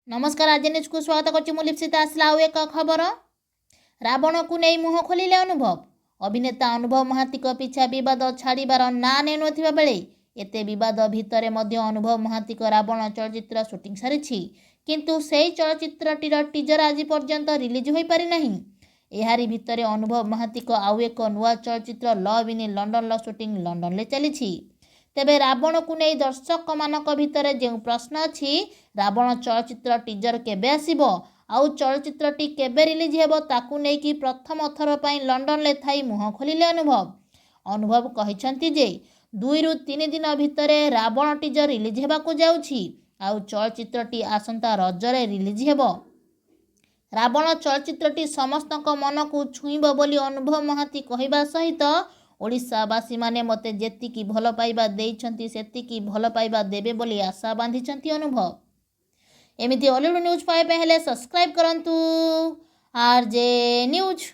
नमस्कार आज न्यूज को स्वागत करछि मु लिप्सिता आसला आउ एक खबर रावण को नहीं मुह खोलिले अनुभव अभिनेता अनुभव महाती पिछा बद छाड़बार ना नेउनथिबा बेले एते विवाद भितर मध्य अनुभव महाती रावण चलचित्र शूटिंग सारी किंतु सेही चलचित्रटीर टीजर आज पर्यंत रिलीज हो पारि नाही। एहारी भितर अनुभव महाती आउ एक नुआ चलचित्र love in London shooting London ले चली। तेबे रावण को नहीं दर्शक मानक भितर जो प्रश्न अच्छी रावण चलचित्र टीजर केबे आसीबो आउ चलचित्रटी केबे रिलीज हेबो ताकू नहीं कि प्रथम थर पई लंडन ले थाई मुह खोलिले अनुभव कहिसंती जे 2 रु 3 दिन भितर रावण टीजर रिलीज हेबाकू जाउछि आउ चलचित्रटी आसंता रजरे रिलीज हेबो। रावण चलचित्रटी समस्तक मन को छुईब बोली अनुभव महाती कहवा सहित ओडिशावासी माने मते जेतिकी भल पाइबा देइछंती सेतिकी भल पाइबा देबे बोली आशा बांधिछंती अनुभव। एमिति हॉलीवुड न्यूज पाइबा हेले सब्सक्राइब करंतु आरजे न्यूज।